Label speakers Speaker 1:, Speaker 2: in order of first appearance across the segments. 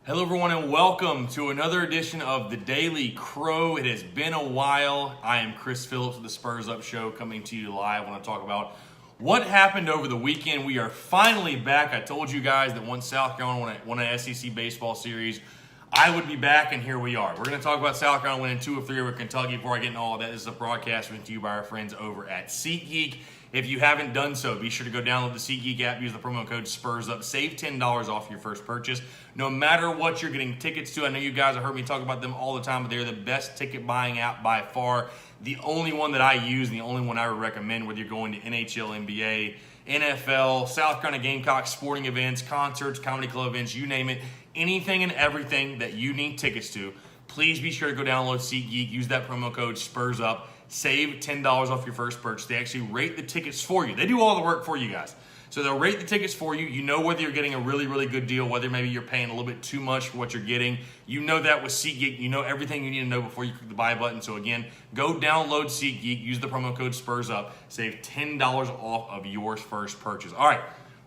Speaker 1: Hello, everyone, and welcome to another edition of the Daily Crow. It has been a while. I am Chris Phillips of the Spurs Up Show, coming to you live. I want to talk about what happened over the weekend. We are finally back. I told you guys that once South Carolina won an SEC baseball series, I would be back, and here we are. We're going to talk about South Carolina winning 2 of 3 over Kentucky. Before I get into all of that, this is a broadcast brought to you by our friends over at SeatGeek. If you haven't done so, be sure to go download the SeatGeek app, use the promo code SPURSUP, save $10 off your first purchase. No matter what you're getting tickets to, I know you guys have heard me talk about them all the time, but they're the best ticket buying app by far. The only one that I use, and the only one I would recommend, whether you're going to NHL, NBA, NFL, South Carolina Gamecocks, sporting events, concerts, comedy club events, you name it, anything and everything that you need tickets to, please be sure to go download SeatGeek, use that promo code SPURSUP, save $10 off your first purchase. They actually rate the tickets for you. They do all the work for you guys. So they'll rate the tickets for you. You know whether you're getting a really, really good deal, whether maybe you're paying a little bit too much for what you're getting. You know that with SeatGeek. You know everything you need to know before you click the buy button. So again, go download SeatGeek, use the promo code SPURSUP, save $10 off of your first purchase. All right,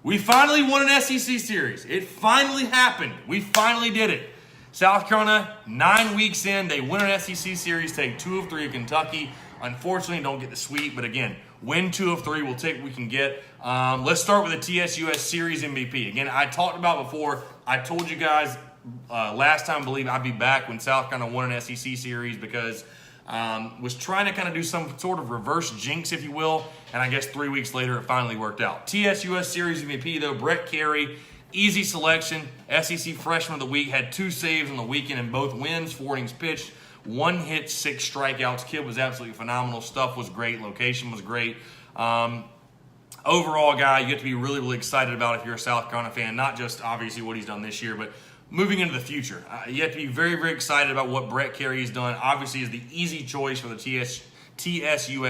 Speaker 1: we finally won an SEC series. It finally happened. We finally did it. South Carolina, 9 weeks in, they win an SEC series, take 2 of 3 of Kentucky. Unfortunately, don't get the sweep, but again, win 2 of 3. We'll take what we can get. Let's start with the TSUS Series MVP. Again, I talked about before. I told you guys last time, I believe I'd be back when South Carolina won an SEC series because was trying to kind of do some sort of reverse jinx, if you will. And I guess 3 weeks later, it finally worked out. TSUS Series MVP, though, Brett Carey, easy selection. SEC Freshman of the Week, had 2 saves on the weekend in both wins, 4 innings pitched. 1 hit, 6 strikeouts. Kid was absolutely phenomenal. Stuff was great. Location was great. Overall, guy, you have to be really, really excited about if you're a South Carolina fan. Not just obviously what he's done this year, but moving into the future. You have to be very, very excited about what Brett Carey has done. Obviously, is the easy choice for the TSUS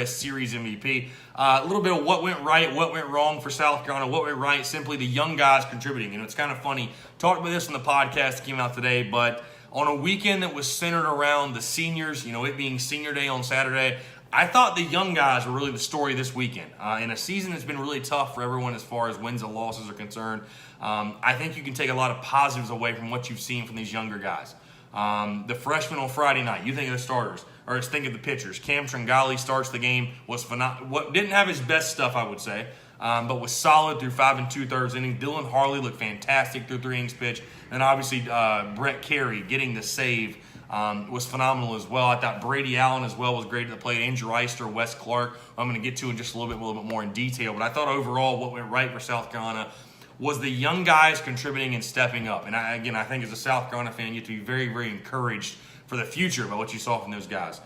Speaker 1: Series MVP. A little bit of what went right, what went wrong for South Carolina, what went right. Simply the young guys contributing. And it's kind of funny. Talked about this on the podcast that came out today, but on a weekend that was centered around the seniors, it being senior day on Saturday, I thought the young guys were really the story this weekend. In a season that's been really tough for everyone as far as wins and losses are concerned, I think you can take a lot of positives away from what you've seen from these younger guys. The freshmen on Friday night, you think of the starters, or just think of the pitchers. Cam Tringali starts the game, was phenomenal. Didn't have his best stuff, I would say, but was solid through 5 2/3 innings. Dylan Harley looked fantastic through 3 innings pitch. And obviously, Brett Carey getting the save was phenomenal as well. I thought Brady Allen as well was great at the plate. Andrew Eister, Wes Clark, I'm going to get to in just a little bit more in detail. But I thought overall what went right for South Carolina was the young guys contributing and stepping up. And I think as a South Carolina fan, you have to be very, very encouraged for the future by what you saw from those guys.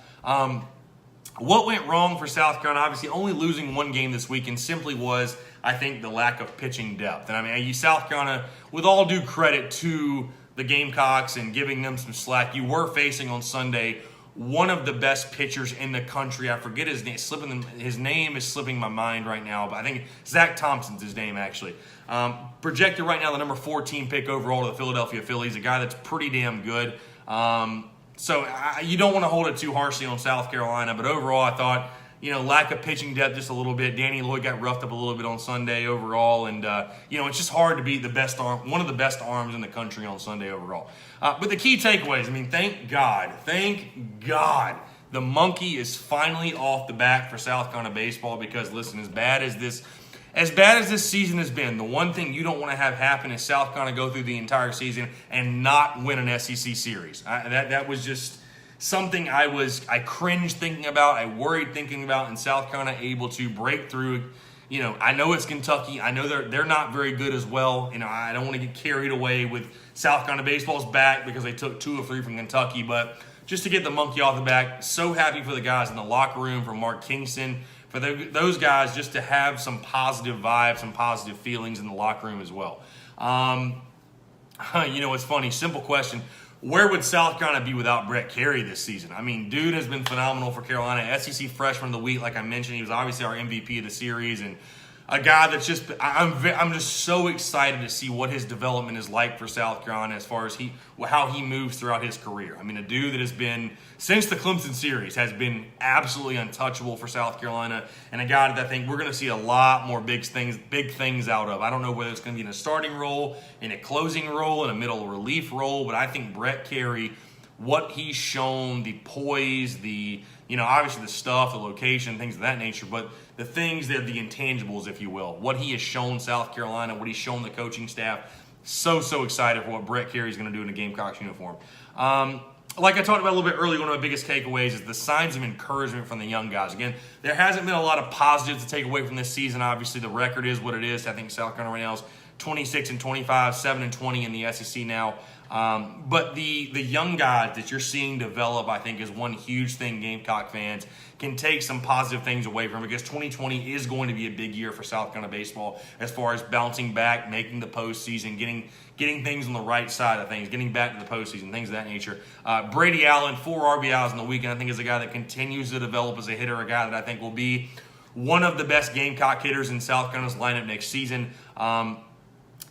Speaker 1: What went wrong for South Carolina? Obviously, only losing 1 game this weekend simply was, I think, the lack of pitching depth. And South Carolina, with all due credit to the Gamecocks and giving them some slack, you were facing on Sunday one of the best pitchers in the country. I forget his name. His name is slipping my mind right now, but I think Zach Thompson's his name, actually. Projected right now the number 14 pick overall to the Philadelphia Phillies, a guy that's pretty damn good. So you don't want to hold it too harshly on South Carolina, but overall I thought, lack of pitching depth just a little bit. Danny Lloyd got roughed up a little bit on Sunday overall, and it's just hard to beat the best arm, one of the best arms in the country on Sunday overall. But the key takeaways, thank God, the monkey is finally off the back for South Carolina baseball because, listen, as bad as this season has been, the one thing you don't want to have happen is South Carolina go through the entire season and not win an SEC series. That was just something I cringed thinking about, I worried thinking about, and South Carolina able to break through. I know it's Kentucky. I know they're not very good as well. I don't want to get carried away with South Carolina baseball's back because they took 2 of 3 from Kentucky, but just to get the monkey off the back, so happy for the guys in the locker room, for Mark Kingston, for those guys just to have some positive vibes, some positive feelings in the locker room as well. It's funny, simple question. Where would South Carolina be without Brett Carey this season? Dude has been phenomenal for Carolina. SEC Freshman of the Week, like I mentioned. He was obviously our MVP of the series. And a guy that's just I'm just so excited to see what his development is like for South Carolina as far as how he moves throughout his career. I mean, a dude that has been, since the Clemson series, has been absolutely untouchable for South Carolina, and a guy that I think we're going to see a lot more big things out of. I don't know whether it's going to be in a starting role, in a closing role, in a middle relief role, but I think Brett Carey, what he's shown, the poise, obviously the stuff, the location, things of that nature, but the things that are the intangibles, if you will, what he has shown South Carolina, what he's shown the coaching staff, so excited for what Brett Carey is going to do in a Gamecocks uniform. Like I talked about a little bit earlier, one of my biggest takeaways is the signs of encouragement from the young guys. Again, there hasn't been a lot of positives to take away from this season. Obviously, the record is what it is. I think South Carolina right now is 26-25, 7-20 in the SEC now. But the young guys that you're seeing develop, I think, is one huge thing Gamecock fans can take some positive things away from, because 2020 is going to be a big year for South Carolina baseball as far as bouncing back, making the postseason, getting things on the right side of things, getting back to the postseason, things of that nature. Brady Allen, 4 RBIs in the weekend, I think is a guy that continues to develop as a hitter, a guy that I think will be one of the best Gamecock hitters in South Carolina's lineup next season.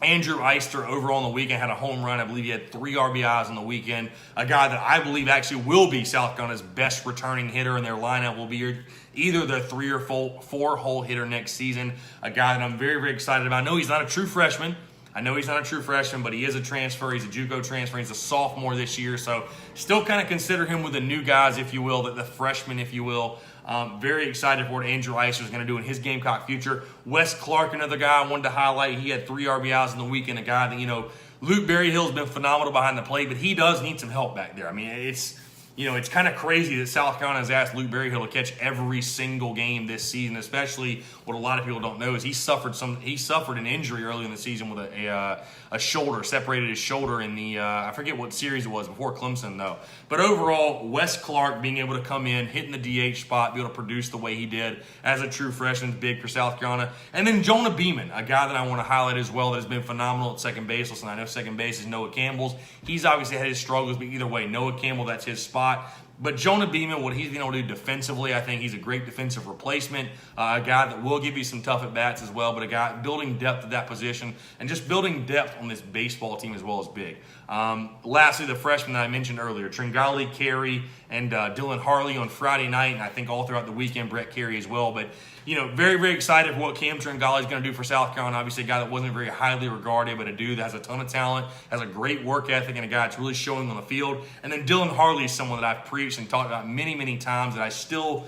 Speaker 1: Andrew Eister overall on the weekend had a home run. I believe he had 3 RBIs on the weekend. A guy that I believe actually will be South Carolina's best returning hitter in their lineup, will be either their 3 or 4 hole hitter next season. A guy that I'm very, very excited about. I know he's not a true freshman, but he is a transfer. He's a JUCO transfer. He's a sophomore this year, so still kind of consider him with the new guys, if you will, the freshmen, if you will. Very excited for what Andrew Eister is going to do in his Gamecock future. Wes Clark, another guy I wanted to highlight. He had 3 RBIs in the weekend. A guy that, Luke Berryhill's been phenomenal behind the plate, but he does need some help back there. I mean, it's kind of crazy that South Carolina has asked Luke Berryhill to catch every single game this season, especially what a lot of people don't know is he suffered an injury early in the season with a shoulder, separated his shoulder in the, I forget what series it was, before Clemson though. But overall, Wes Clark being able to come in, hitting the DH spot, be able to produce the way he did as a true freshman is big for South Carolina. And then Jonah Beeman, a guy that I want to highlight as well that has been phenomenal at second base. Listen, I know second base is Noah Campbell's. He's obviously had his struggles, but either way, Noah Campbell, that's his spot. But Jonah Beeman, what he's been able to do defensively, I think he's a great defensive replacement. A guy that will give you some tough at-bats as well, but a guy building depth at that position and just building depth on this baseball team as well is big. Lastly, the freshmen that I mentioned earlier, Tringali, Carey, and Dylan Harley on Friday night, and I think all throughout the weekend, Brett Carey as well. But, very, very excited for what Cam Tringali is going to do for South Carolina. Obviously, a guy that wasn't very highly regarded, but a dude that has a ton of talent, has a great work ethic, and a guy that's really showing on the field. And then Dylan Harley is someone that I've preached and talked about many, many times that I still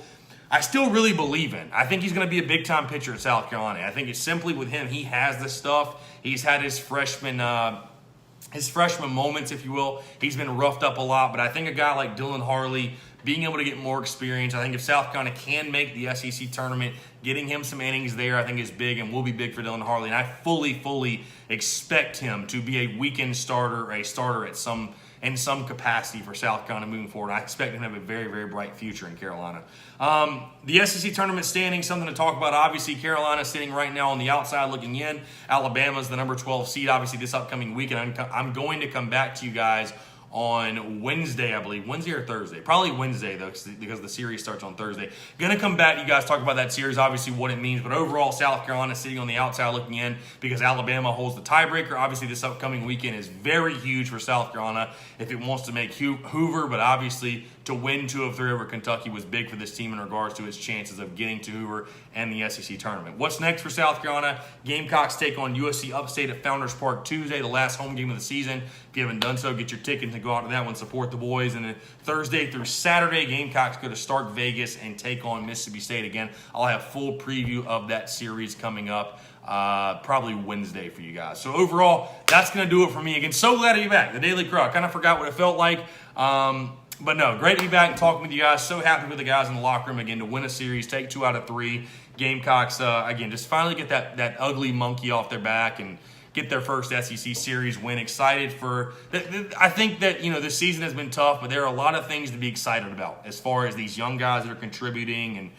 Speaker 1: really believe in. I think he's going to be a big-time pitcher at South Carolina. I think it's simply with him, he has the stuff. He's had his freshman moments, if you will. He's been roughed up a lot, but I think a guy like Dylan Harley being able to get more experience, I think if South Carolina can make the SEC tournament, getting him some innings there, I think is big and will be big for Dylan Harley. And I fully expect him to be a weekend starter or a starter in some capacity for South Carolina moving forward. I expect him to have a very, very bright future in Carolina. The SEC tournament standing, something to talk about. Obviously, Carolina sitting right now on the outside looking in. Alabama's the number 12 seed, obviously, this upcoming weekend. I'm going to come back to you guys on Wednesday, I believe. Wednesday or Thursday? Probably Wednesday, though, because the series starts on Thursday. Going to come back to you guys, talk about that series, obviously what it means. But overall, South Carolina sitting on the outside looking in because Alabama holds the tiebreaker. Obviously, this upcoming weekend is very huge for South Carolina if it wants to make Hoover. But obviously, to win 2 of 3 over Kentucky was big for this team in regards to its chances of getting to Hoover and the SEC tournament. What's next for South Carolina? Gamecocks take on USC Upstate at Founders Park Tuesday, the last home game of the season. If you haven't done so, get your tickets and go out to that one, support the boys. And then Thursday through Saturday, Gamecocks go to Stark Vegas and take on Mississippi State again. I'll have full preview of that series coming up probably Wednesday for you guys. So overall, that's going to do it for me. Again, so glad to be back. The Daily Crow, I kind of forgot what it felt like. But no, great to be back and talking with you guys. So happy with the guys in the locker room again to win a series, take 2 out of 3. Gamecocks, again, just finally get that ugly monkey off their back and get their first SEC series win. Excited for I think that, this season has been tough, but there are a lot of things to be excited about as far as these young guys that are contributing and,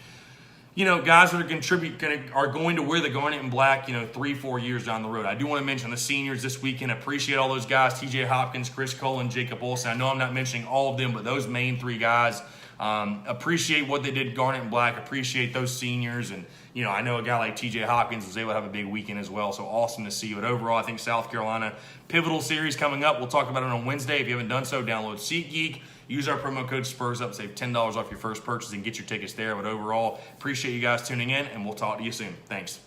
Speaker 1: guys that are going to wear the garnet and black, 3-4 years down the road. I do want to mention the seniors this weekend. Appreciate all those guys, TJ Hopkins, Chris Cole, and Jacob Olsen. I know I'm not mentioning all of them, but those main 3 guys Appreciate what they did, Garnet and Black. Appreciate those seniors. And, you know, I know a guy like TJ Hopkins was able to have a big weekend as well. So awesome to see. But overall, I think South Carolina, pivotal series coming up. We'll talk about it on Wednesday. If you haven't done so, download SeatGeek. Use our promo code SPURSUP, save $10 off your first purchase and get your tickets there. But overall, appreciate you guys tuning in, and we'll talk to you soon. Thanks.